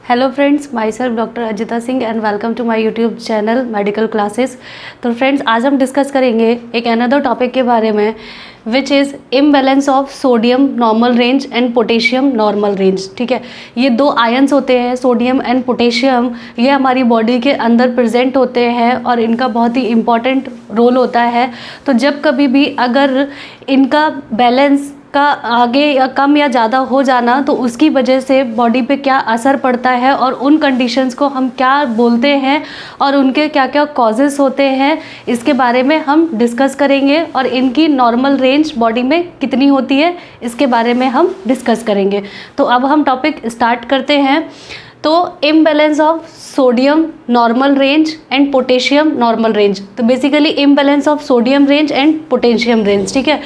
Hello friends, myself doctor Ajita Singh and welcome to my YouTube channel medical classes. तो friends, आज हम discuss करेंगे एक अनदर टॉपिक के बारे में which is imbalance of sodium normal range and potassium normal range. ठीक है, ये दो आयंस होते हैं सोडियम एंड पोटेशियम, ये हमारी बॉडी के अंदर प्रेजेंट होते हैं और इनका बहुत ही इम्पॉर्टेंट रोल होता है। तो जब कभी भी अगर इनका बैलेंस का आगे या कम या ज़्यादा हो जाना तो उसकी वजह से बॉडी पे क्या असर पड़ता है और उन कंडीशंस को हम क्या बोलते हैं और उनके क्या क्या कॉजेस होते हैं, इसके बारे में हम डिस्कस करेंगे। और इनकी नॉर्मल रेंज बॉडी में कितनी होती है इसके बारे में हम डिस्कस करेंगे। तो अब हम टॉपिक स्टार्ट करते हैं। तो imbalance of sodium normal range and potassium normal range. तो basically imbalance of sodium range and potassium range. ठीक है,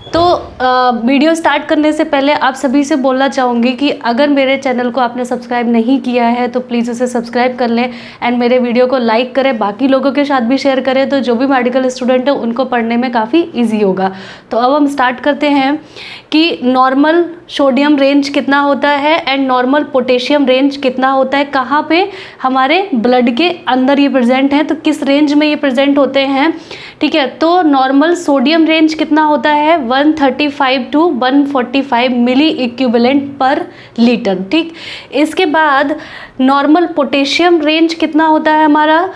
तो वीडियो स्टार्ट करने से पहले आप सभी से बोलना चाहूँगी कि अगर मेरे चैनल को आपने सब्सक्राइब नहीं किया है तो प्लीज़ उसे सब्सक्राइब कर लें एंड मेरे वीडियो को लाइक करें, बाकी लोगों के साथ भी शेयर करें, तो जो भी मेडिकल स्टूडेंट है उनको पढ़ने में काफ़ी इजी होगा। तो अब हम स्टार्ट करते हैं कि नॉर्मल सोडियम रेंज कितना होता है एंड नॉर्मल पोटेशियम रेंज कितना होता है, कहाँ पे हमारे ब्लड के अंदर ये प्रेजेंट है, तो किस रेंज में ये प्रेजेंट होते हैं। ठीक है, तो नॉर्मल सोडियम रेंज कितना होता है 135 to 145 milliequivalent per litre. ठीक, इसके बाद नॉर्मल पोटेशियम रेंज कितना होता है हमारा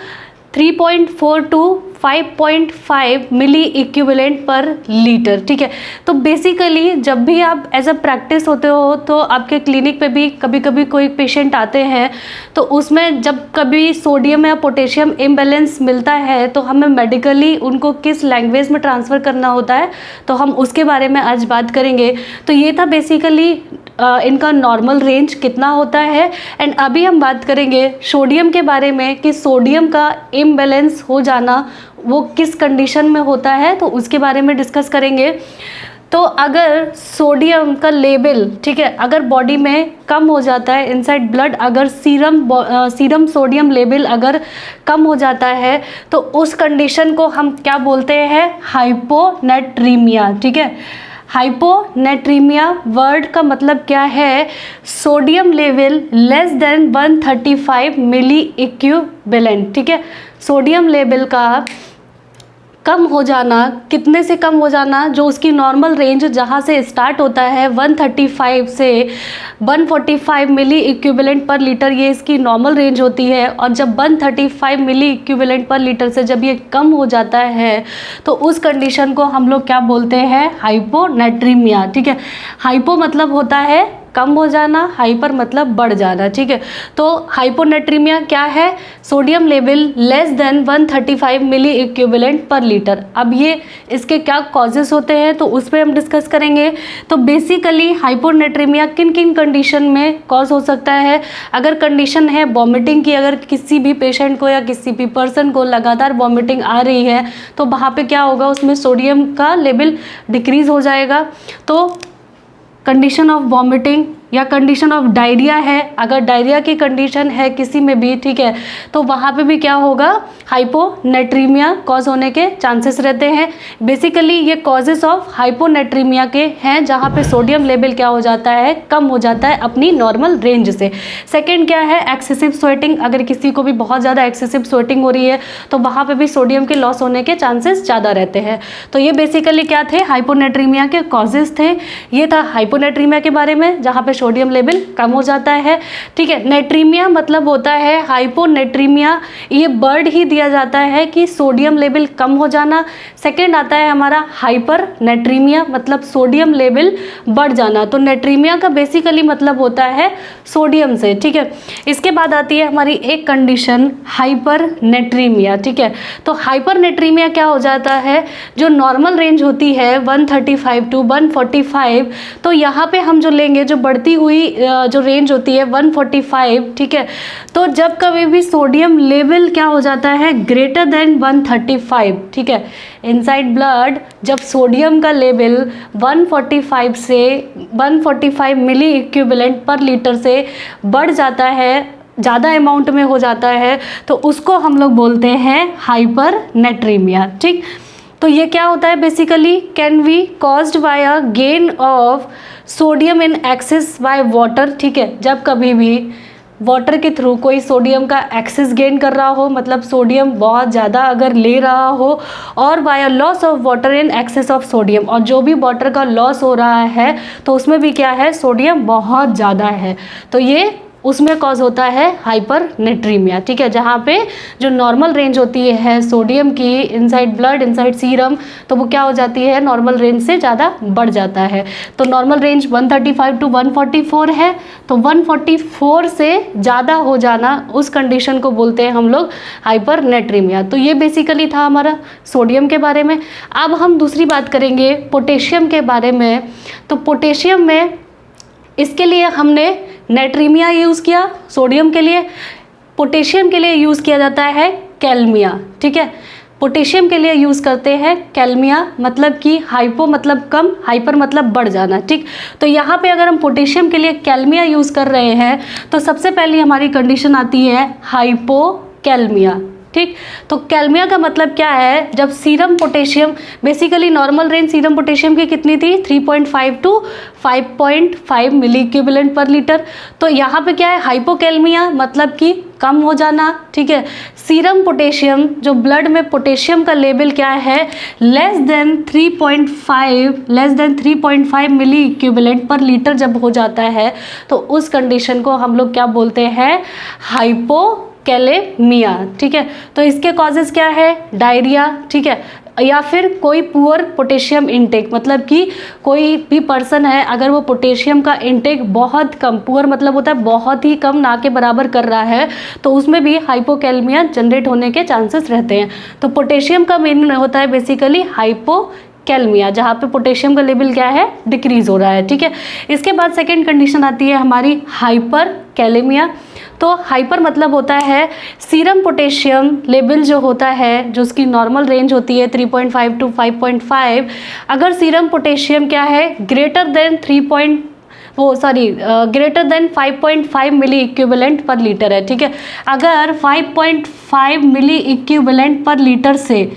3.4 to 5.5 milliequivalent per litre. ठीक है, तो बेसिकली जब भी आप एज अ प्रैक्टिस होते हो तो आपके क्लिनिक पे भी कभी कभी कोई पेशेंट आते हैं, तो उसमें जब कभी सोडियम या पोटेशियम इम्बैलेंस मिलता है तो हमें मेडिकली उनको किस लैंग्वेज में ट्रांसफ़र करना होता है, तो हम उसके बारे में आज बात करेंगे। तो ये था बेसिकली इनका नॉर्मल रेंज कितना होता है। एंड अभी हम बात करेंगे सोडियम के बारे में कि सोडियम का इम्बैलेंस हो जाना वो किस कंडीशन में होता है, तो उसके बारे में डिस्कस करेंगे। तो अगर सोडियम का लेवल, ठीक है, अगर बॉडी में कम हो जाता है इनसाइड ब्लड, अगर सीरम सोडियम लेवल अगर कम हो जाता है तो उस कंडीशन को हम क्या बोलते हैं, हाइपोनेट्रीमिया। ठीक है, हाइपोनेट्रीमिया वर्ड का मतलब क्या है, सोडियम लेवल लेस देन 135 मिली इक्विवेलेंट। ठीक है, सोडियम लेवल का कम हो जाना, कितने से कम हो जाना, जो उसकी नॉर्मल रेंज जहाँ से स्टार्ट होता है 135 से 145 मिली इक्विवेलेंट पर लीटर, ये इसकी नॉर्मल रेंज होती है। और जब 135 मिली इक्विवेलेंट पर लीटर से जब ये कम हो जाता है तो उस कंडीशन को हम लोग क्या बोलते हैं, हाइपोनेट्रीमिया। ठीक है, हाइपो मतलब होता है कम हो जाना, हाइपर मतलब बढ़ जाना। ठीक है, तो हाइपोनेट्रीमिया क्या है, सोडियम लेवल लेस देन 135 मिली इक्विवेलेंट पर लीटर। अब ये इसके क्या कॉजेस होते हैं तो उस पर हम डिस्कस करेंगे। तो बेसिकली हाइपोनेट्रीमिया किन किन कंडीशन में कॉज हो सकता है। अगर कंडीशन है वॉमिटिंग की, अगर किसी भी पेशेंट को या किसी भी पर्सन को लगातार वॉमिटिंग आ रही है तो वहाँ पे क्या होगा, उसमें सोडियम का लेवल डिक्रीज हो जाएगा। तो कंडीशन ऑफ वॉमिटिंग या कंडीशन ऑफ डायरिया है, अगर डायरिया की कंडीशन है किसी में भी, ठीक है, तो वहाँ पे भी क्या होगा, हाइपोनेट्रीमिया कॉज होने के चांसेस रहते हैं। बेसिकली ये कॉजेस ऑफ हाइपोनेट्रीमिया के हैं जहाँ पे सोडियम लेवल क्या हो जाता है, कम हो जाता है अपनी नॉर्मल रेंज से। सेकेंड क्या है, एक्सेसिव स्वेटिंग, अगर किसी को भी बहुत ज़्यादा एक्सेसिव स्वेटिंग हो रही है तो वहाँ पर भी सोडियम के लॉस होने के चांसेस ज़्यादा रहते हैं। तो ये बेसिकली क्या थे, हाइपोनेट्रीमिया के कॉजेस थे। ये था हाइपोनेट्रीमिया के बारे में जहाँ पे सोडियम लेवल कम हो जाता है। ठीक है, नेट्रीमिया मतलब होता है हाइपोनेट्रीमिया, ये वर्ड ही दिया जाता है कि सोडियम लेवल कम हो जाना। सेकंड आता है हमारा हाइपर नेट्रीमिया, मतलब सोडियम लेवल बढ़ जाना। तो नेट्रीमिया का बेसिकली मतलब होता है सोडियम से। ठीक है, इसके बाद आती है हमारी एक कंडीशन हाइपर नेट्रीमिया। ठीक है, तो हाइपर नेट्रीमिया क्या हो जाता है, जो नॉर्मल रेंज होती है 135 टू 145, तो यहाँ पे हम जो लेंगे, जो बढ़ती हुई जो रेंज होती है 145। ठीक है, तो जब कभी भी सोडियम लेवल क्या हो जाता है ग्रेटर देन 135, ठीक है, इनसाइड ब्लड जब सोडियम का लेवल 145 से 145 मिली इक्विवेलेंट पर लीटर से बढ़ जाता है, ज़्यादा अमाउंट में हो जाता है, तो उसको हम लोग बोलते हैं हाइपरनेट्रीमिया। ठीक, तो ये क्या होता है basically, can be caused by a gain of sodium in excess by water. ठीक है, जब कभी भी वाटर के थ्रू कोई सोडियम का एक्सेस गेन कर रहा हो, मतलब सोडियम बहुत ज़्यादा अगर ले रहा हो, और by loss of water in excess of sodium, और जो भी वाटर का लॉस हो रहा है तो उसमें भी क्या है, सोडियम बहुत ज़्यादा है, तो ये उसमें कॉज होता है हाइपरनेट्रीमिया। ठीक है, जहाँ पे जो नॉर्मल रेंज होती है सोडियम की इनसाइड ब्लड, इनसाइड सीरम, तो वो क्या हो जाती है, नॉर्मल रेंज से ज़्यादा बढ़ जाता है। तो नॉर्मल रेंज 135 टू 144 है, तो 144 से ज़्यादा हो जाना, उस कंडीशन को बोलते हैं हम लोग हाइपरनेट्रीमिया। तो ये बेसिकली था हमारा सोडियम के बारे में। अब हम दूसरी बात करेंगे पोटेशियम के बारे में। तो पोटेशियम में इसके लिए हमने नेट्रीमिया यूज़ किया, सोडियम के लिए। पोटेशियम के लिए यूज़ किया जाता है कैल्मिया। ठीक है, पोटेशियम के लिए यूज़ करते हैं कैल्मिया, मतलब कि हाइपो मतलब कम, हाइपर मतलब बढ़ जाना। ठीक, तो यहाँ पे अगर हम पोटेशियम के लिए कैल्मिया यूज़ कर रहे हैं तो सबसे पहली हमारी कंडीशन आती है हाइपोकैल्मिया। ठीक, तो कैल्मिया का मतलब क्या है, जब serum potassium, basically normal range serum potassium की कितनी थी, 3.5 to 5.5 milliequivalent per litre. तो यहाँ पे क्या है, हाइपोकैल्मिया मतलब कि कम हो जाना। ठीक है, सीरम पोटेशियम, जो ब्लड में पोटेशियम का लेवल क्या है, लेस देन 3.5 मिली इक्विवेलेंट पर लीटर जब हो जाता है तो उस कंडीशन को हम लोग क्या बोलते हैं, हाइपोकैलेमिया। ठीक है, तो इसके कॉजेज़ क्या है, डायरिया। ठीक है, या फिर कोई पुअर पोटेशियम इनटेक, मतलब कि कोई भी पर्सन है अगर वो पोटेशियम का इनटेक बहुत कम, पुअर मतलब होता है बहुत ही कम, ना के बराबर कर रहा है, तो उसमें भी हाइपोकैल्मिया जनरेट होने के चांसेस रहते हैं। तो पोटेशियम का मीनिंग होता है बेसिकली हाइपोकैल्मिया, जहाँ पे पोटेशियम का लेवल क्या है, डिक्रीज हो रहा है। ठीक है, इसके बाद सेकेंड कंडीशन आती है हमारी हाइपरकैलेमिया। तो हाइपर मतलब होता है सीरम पोटेशियम लेवल जो होता है, जो उसकी नॉर्मल रेंज होती है 3.5 टू 5.5, अगर सीरम पोटेशियम क्या है greater than greater than 5.5 milliequivalent per litre है। ठीक है, अगर 5.5 मिली इक्विवेलेंट पर लीटर से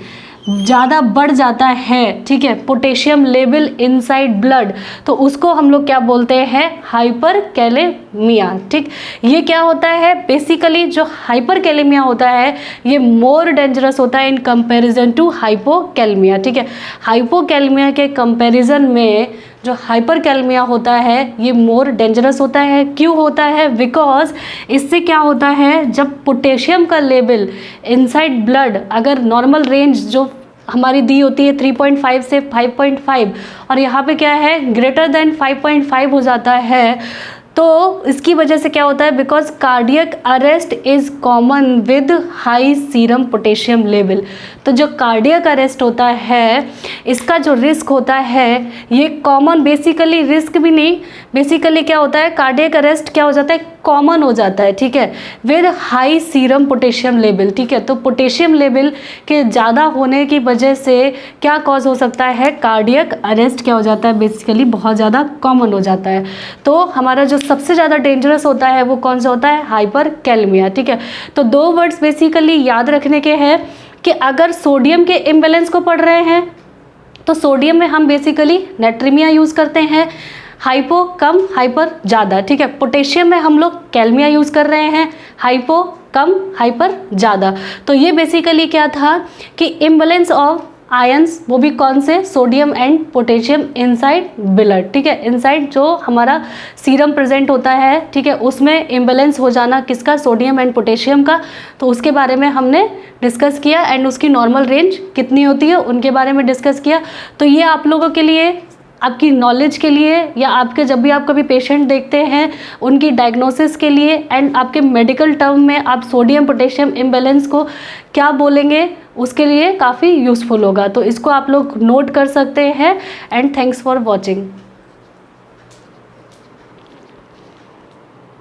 ज़्यादा बढ़ जाता है, ठीक है, पोटेशियम लेवल इनसाइड ब्लड, तो उसको हम लोग क्या बोलते हैं, हाइपरकैलेमिया। ठीक, ये क्या होता है, बेसिकली जो हाइपरकैलेमिया होता है ये मोर डेंजरस होता है इन कंपैरिजन टू हाइपोकैलेमिया। ठीक है, हाइपोकैलेमिया के कंपैरिजन में जो हाइपरकैलेमिया होता है ये मोर डेंजरस होता है। क्यों होता है, बिकॉज इससे क्या होता है, जब पोटेशियम का लेवल इनसाइड ब्लड अगर नॉर्मल रेंज जो हमारी दी होती है 3.5 से 5.5 और यहाँ पे क्या है ग्रेटर देन 5.5 हो जाता है, तो इसकी वजह से क्या होता है, because cardiac arrest is common with high serum potassium level. तो जो कार्डियक अरेस्ट होता है इसका जो रिस्क होता है ये कॉमन, बेसिकली रिस्क भी नहीं, बेसिकली क्या होता है, कार्डियक अरेस्ट क्या हो जाता है, कॉमन हो जाता है। ठीक है, with high serum potassium level. ठीक है, तो पोटेशियम लेवल के ज़्यादा होने की वजह से क्या कॉज हो सकता है, कार्डियक अरेस्ट क्या हो जाता है, बेसिकली बहुत ज़्यादा कॉमन हो जाता है। तो हमारा जो सबसे ज़्यादा डेंजरस होता है वो कौन सा होता है, हाइपरकैलेमिया। ठीक है, तो दो वर्ड्स बेसिकली याद रखने के हैं कि अगर सोडियम के इम्बैलेंस को पढ़ रहे हैं तो सोडियम में हम बेसिकली नेट्रीमिया यूज़ करते हैं, हाइपो कम, हाइपर ज़्यादा। ठीक है, पोटेशियम में हम लोग कैल्मिया यूज़ कर रहे हैं, हाइपो कम, हाइपर ज़्यादा। तो ये बेसिकली क्या था कि इम्बैलेंस ऑफ आयंस, वो भी कौन से, sodium and potassium inside blood. ठीक है, इनसाइड जो हमारा सीरम प्रेजेंट होता है, ठीक है, उसमें इम्बैलेंस हो जाना किसका, सोडियम एंड पोटेशियम का, तो उसके बारे में हमने डिस्कस किया एंड उसकी नॉर्मल रेंज कितनी होती है उनके बारे में डिस्कस किया। तो ये आप लोगों के लिए, आपकी नॉलेज के लिए, या आपके जब भी आप कभी पेशेंट देखते हैं उनकी डायग्नोसिस के लिए एंड आपके मेडिकल टर्म में आप सोडियम पोटेशियम इम्बैलेंस को क्या बोलेंगे उसके लिए काफ़ी यूज़फुल होगा। तो इसको आप लोग नोट कर सकते हैं एंड थैंक्स फॉर वॉचिंग।